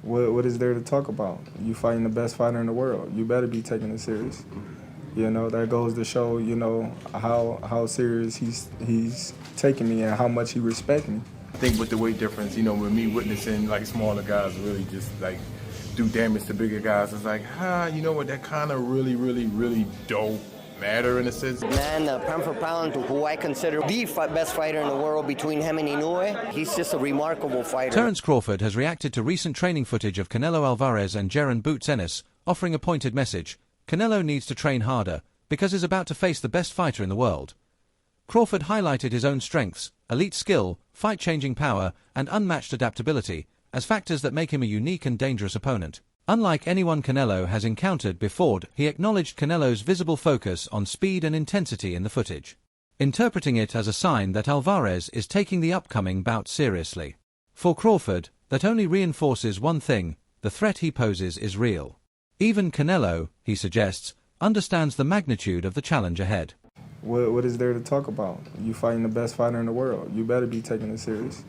What is there to talk about? You fighting the best fighter in the world. You better be taking it serious. You know, that goes to show, you know, how serious he's taking me and how much he respects me. I think with the weight difference, you know, with me witnessing like smaller guys really just like do damage to bigger guys, it's like, you know what, that kind of really don't matter in a sense. Man, pound for pound, who I consider the best fighter in the world between him and Inoue, he's just a remarkable fighter. Terence Crawford has reacted to recent training footage of Canelo Alvarez and Jaron Boots Ennis, offering a pointed message. Canelo needs to train harder, because he's about to face the best fighter in the world. Crawford highlighted his own strengths, elite skill, fight-changing power, and unmatched adaptability, as factors that make him a unique and dangerous opponent. Unlike anyone Canelo has encountered before, he acknowledged Canelo's visible focus on speed and intensity in the footage, interpreting it as a sign that Alvarez is taking the upcoming bout seriously. For Crawford, that only reinforces one thing: the threat he poses is real. Even Canelo, he suggests, understands the magnitude of the challenge ahead. What is there to talk about? You fighting the best fighter in the world. You better be taking it serious.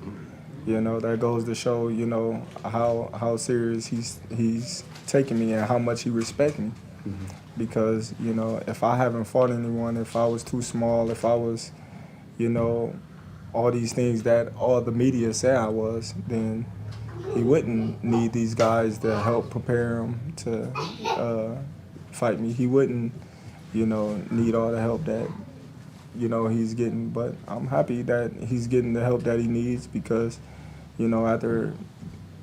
You know, that goes to show, you know, how serious he's taking me and how much he respects me. Because, you know, if I haven't fought anyone, if I was too small, if I was, you know, all these things that all the media said I was, then he wouldn't need these guys to help prepare him to fight me. He wouldn't, you know, need all the help that, you know, he's getting. But I'm happy that he's getting the help that he needs because, you know, after,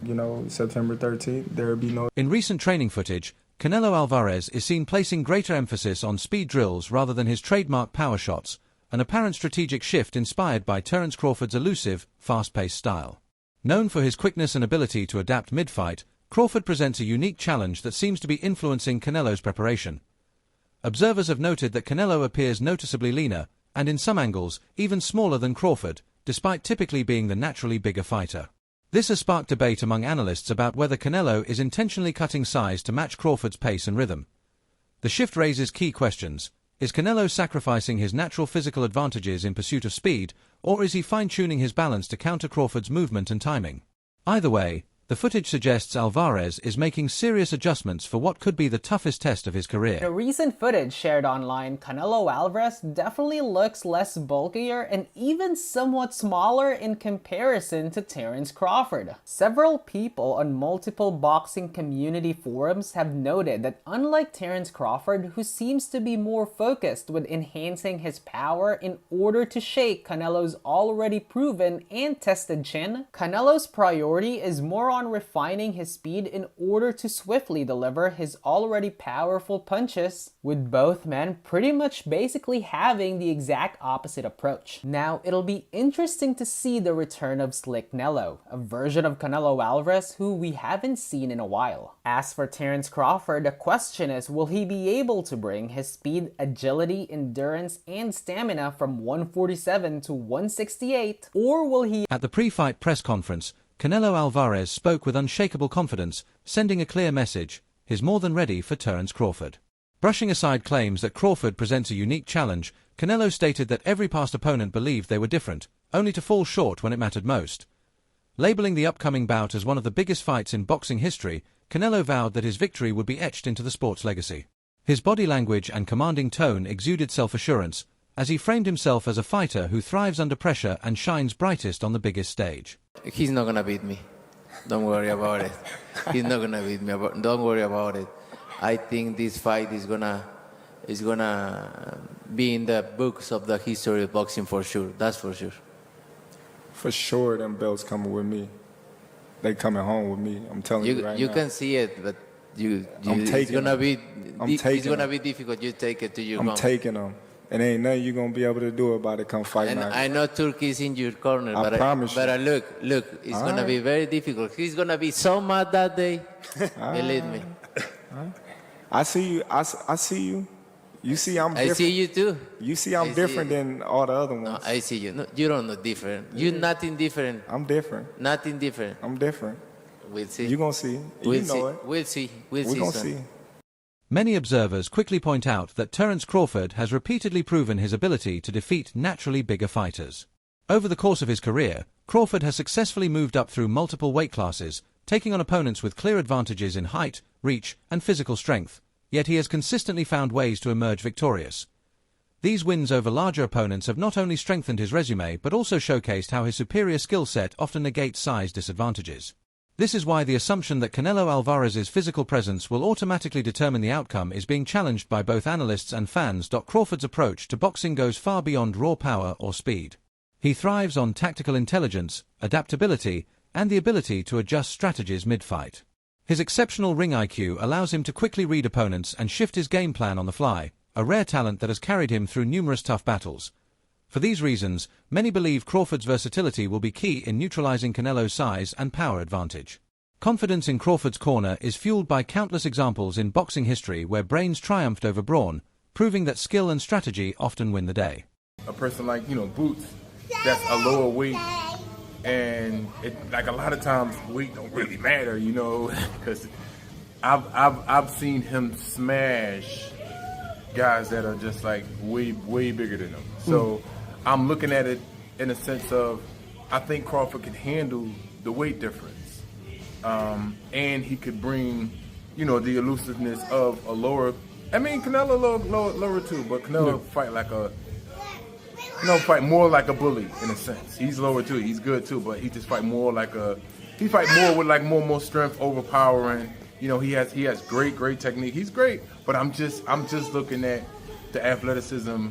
you know, September 13th, there'll be no... In recent training footage, Canelo Alvarez is seen placing greater emphasis on speed drills rather than his trademark power shots, an apparent strategic shift inspired by Terence Crawford's elusive, fast-paced style. Known for his quickness and ability to adapt mid-fight, Crawford presents a unique challenge that seems to be influencing Canelo's preparation. Observers have noted that Canelo appears noticeably leaner, and in some angles, even smaller than Crawford, despite typically being the naturally bigger fighter. This has sparked debate among analysts about whether Canelo is intentionally cutting size to match Crawford's pace and rhythm. The shift raises key questions. Is Canelo sacrificing his natural physical advantages in pursuit of speed, or is he fine-tuning his balance to counter Crawford's movement and timing? Either way, the footage suggests Alvarez is making serious adjustments for what could be the toughest test of his career. The recent footage shared online, Canelo Alvarez definitely looks less bulkier and even somewhat smaller in comparison to Terence Crawford. Several people on multiple boxing community forums have noted that unlike Terence Crawford, who seems to be more focused with enhancing his power in order to shake Canelo's already proven and tested chin, Canelo's priority is more on refining his speed in order to swiftly deliver his already powerful punches, with both men pretty much basically having the exact opposite approach. Now, it'll be interesting to see the return of Slick Nello, a version of Canelo Alvarez who we haven't seen in a while. As for Terence Crawford, the question is, will he be able to bring his speed, agility, endurance, and stamina from 147 to 168, or will he... At the pre-fight press conference, Canelo Alvarez spoke with unshakable confidence, sending a clear message: he's more than ready for Terence Crawford. Brushing aside claims that Crawford presents a unique challenge, Canelo stated that every past opponent believed they were different, only to fall short when it mattered most. Labeling the upcoming bout as one of the biggest fights in boxing history, Canelo vowed that his victory would be etched into the sport's legacy. His body language and commanding tone exuded self-assurance, as he framed himself as a fighter who thrives under pressure and shines brightest on the biggest stage. He's not gonna beat me. Don't worry about it. He's not gonna beat me. Don't worry about it. I think this fight is gonna be in the books of the history of boxing for sure. That's for sure. For sure, them belts coming with me. They coming home with me. I'm telling you right now. You can see it, but it's gonna be difficult. You take it to your home. I'm taking them. And ain't nothing you're going to be able to do about it come fight night. I know Turkey's in your corner, I promise you. But look, it's going to be very difficult. He's going to be so mad that day. Believe me. I see you. I see you. You see I'm different. I see you too. You see I'm different than all the other ones. No, I see you. No, you don't know different. You're nothing different. I'm different. Nothing different. I'm different. We'll see. You're going to see. We'll you know see. it. We'll see. We're going to see. Many observers quickly point out that Terence Crawford has repeatedly proven his ability to defeat naturally bigger fighters. Over the course of his career, Crawford has successfully moved up through multiple weight classes, taking on opponents with clear advantages in height, reach, and physical strength, yet he has consistently found ways to emerge victorious. These wins over larger opponents have not only strengthened his resume but also showcased how his superior skill set often negates size disadvantages. This is why the assumption that Canelo Alvarez's physical presence will automatically determine the outcome is being challenged by both analysts and fans. Crawford's approach to boxing goes far beyond raw power or speed. He thrives on tactical intelligence, adaptability, and the ability to adjust strategies mid-fight. His exceptional ring IQ allows him to quickly read opponents and shift his game plan on the fly, a rare talent that has carried him through numerous tough battles. For these reasons, many believe Crawford's versatility will be key in neutralizing Canelo's size and power advantage. Confidence in Crawford's corner is fueled by countless examples in boxing history where brains triumphed over brawn, proving that skill and strategy often win the day. A person like, Boots, that's a lower weight, and like a lot of times weight don't really matter, because I've seen him smash guys that are just like way bigger than him. So I'm looking at it in a sense of, I think Crawford can handle the weight difference, and he could bring, the elusiveness of a lower. I mean, Canelo lower too, but Canelo fight more like a bully in a sense. He's lower too. He's good too, but he just fight more with like more strength, overpowering. He has great technique. He's great, but I'm just looking at the athleticism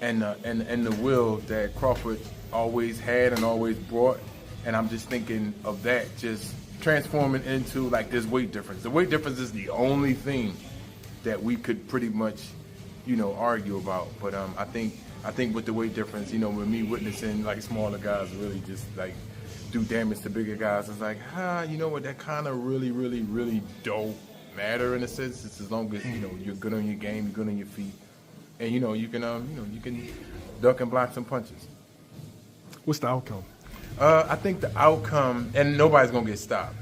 and the will that Crawford always had and always brought, and I'm just thinking of that just transforming into like this weight difference. The weight difference is the only thing that we could pretty much, argue about. But I think with the weight difference, with me witnessing like smaller guys really just like do damage to bigger guys, it's like, that kind of really don't matter in a sense. It's as long as you're good on your game, you're good on your feet, and you can duck and block some punches. What's the outcome? I think the outcome, and nobody's gonna get stopped.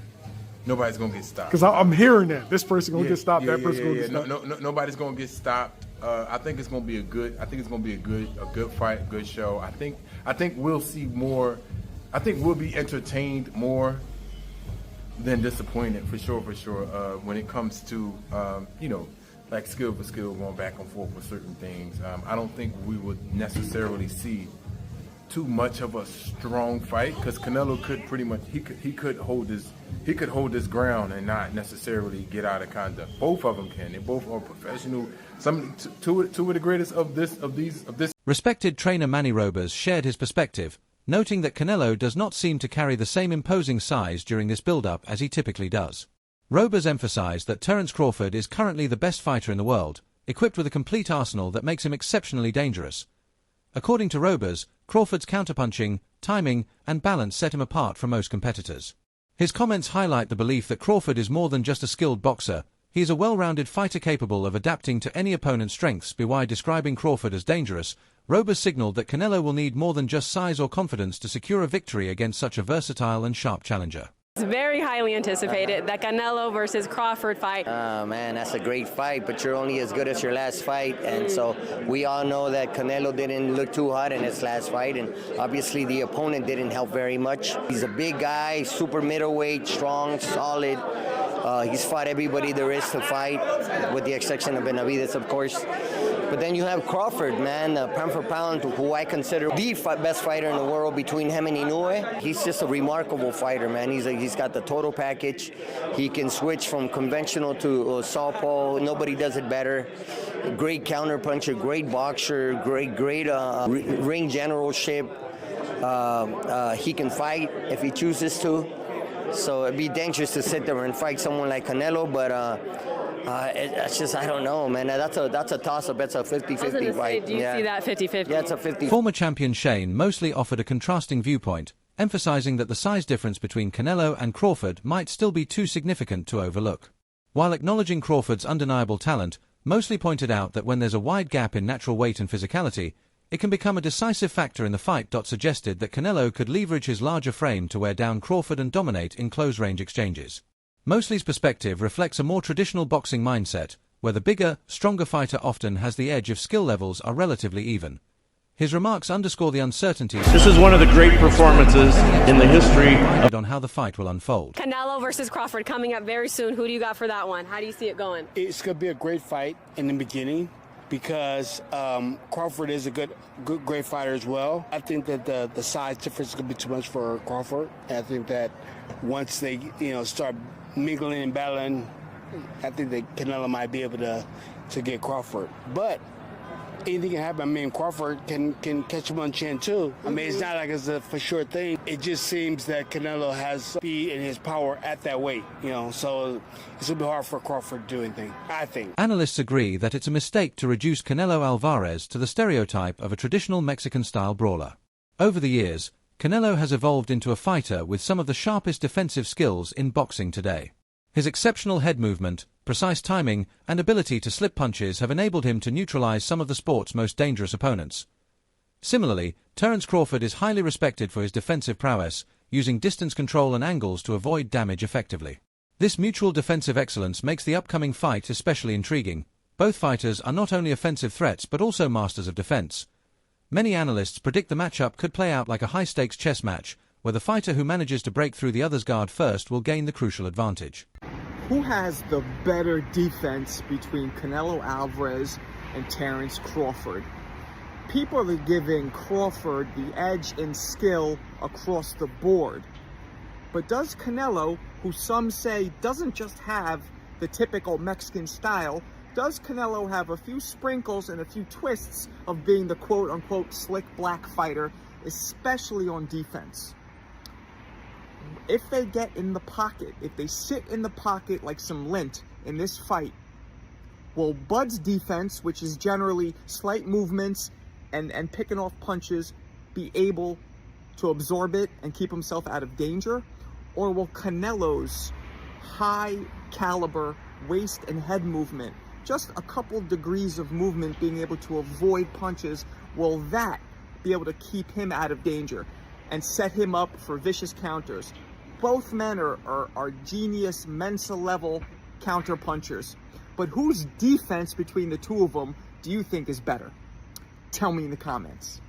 Nobody's gonna get stopped. Because I'm hearing that this person gonna get stopped, that person gonna get stopped. No, nobody's gonna get stopped. I think it's gonna be a good fight, a good show. I think we'll see more. I think we'll be entertained more than disappointed for sure. When it comes to like skill for skill, going back and forth with certain things. I don't think we would necessarily see too much of a strong fight, because Canelo could pretty much he could hold his ground and not necessarily get out of conduct. Both of them can. They both are professional. Two of the greatest of this. Respected trainer Manny Robers shared his perspective, noting that Canelo does not seem to carry the same imposing size during this build-up as he typically does. Robers emphasized that Terence Crawford is currently the best fighter in the world, equipped with a complete arsenal that makes him exceptionally dangerous. According to Robers, Crawford's counterpunching, timing, and balance set him apart from most competitors. His comments highlight the belief that Crawford is more than just a skilled boxer. He is a well-rounded fighter capable of adapting to any opponent's strengths. By describing Crawford as dangerous, Robers signaled that Canelo will need more than just size or confidence to secure a victory against such a versatile and sharp challenger. It's very highly anticipated, that Canelo versus Crawford fight. Man, that's a great fight, but you're only as good as your last fight. And so we all know that Canelo didn't look too hot in his last fight, and obviously the opponent didn't help very much. He's a big guy, super middleweight, strong, solid. He's fought everybody there is to fight, with the exception of Benavidez, of course. But then you have Crawford, man, pound for pound, who I consider the best fighter in the world between him and Inoue. He's just a remarkable fighter, man. He's got the total package. He can switch from conventional to southpaw. Nobody does it better. Great counterpuncher, great boxer, great ring generalship. He can fight if he chooses to. So it'd be dangerous to sit there and fight someone like Canelo, but it's just, I don't know, man. That's a toss-up. It's a 50-50 fight. Do you see that 50-50? Yeah, it's a 50. Former champion Shane mostly offered a contrasting viewpoint, emphasizing that the size difference between Canelo and Crawford might still be too significant to overlook. While acknowledging Crawford's undeniable talent, mostly pointed out that when there's a wide gap in natural weight and physicality, it can become a decisive factor in the fight. Suggested that Canelo could leverage his larger frame to wear down Crawford and dominate in close-range exchanges. Mosley's perspective reflects a more traditional boxing mindset, where the bigger, stronger fighter often has the edge if skill levels are relatively even. His remarks underscore the uncertainties This is one of the great performances in the history on how the fight will unfold. Canelo versus Crawford coming up very soon. Who do you got for that one? How do you see it going? It's going to be a great fight in the beginning because Crawford is a great fighter as well. I think that the size difference is going to be too much for Crawford. I think that once they start mingling and battling, I think that Canelo might be able to get Crawford. But anything can happen. I mean, Crawford can catch him on chin too. I mean, it's not like it's a for sure thing. It just seems that Canelo has speed and his power at that weight, so it's going to be hard for Crawford to do anything, I think. Analysts agree that it's a mistake to reduce Canelo Alvarez to the stereotype of a traditional Mexican-style brawler. Over the years, Canelo has evolved into a fighter with some of the sharpest defensive skills in boxing today. His exceptional head movement, precise timing, and ability to slip punches have enabled him to neutralize some of the sport's most dangerous opponents. Similarly, Terence Crawford is highly respected for his defensive prowess, using distance control and angles to avoid damage effectively. This mutual defensive excellence makes the upcoming fight especially intriguing. Both fighters are not only offensive threats but also masters of defense. Many analysts predict the matchup could play out like a high-stakes chess match, where the fighter who manages to break through the other's guard first will gain the crucial advantage. Who has the better defense between Canelo Alvarez and Terence Crawford? People are giving Crawford the edge in skill across the board. But does Canelo, who some say doesn't just have the typical Mexican style, does Canelo have a few sprinkles and a few twists of being the quote-unquote slick black fighter, especially on defense? If they get in the pocket, if they sit in the pocket like some lint in this fight, will Bud's defense, which is generally slight movements and picking off punches, be able to absorb it and keep himself out of danger? Or will Canelo's high caliber waist and head movement, just a couple degrees of movement being able to avoid punches, will that be able to keep him out of danger and set him up for vicious counters? Both men are genius Mensa level counter punchers, but whose defense between the two of them do you think is better? Tell me in the comments.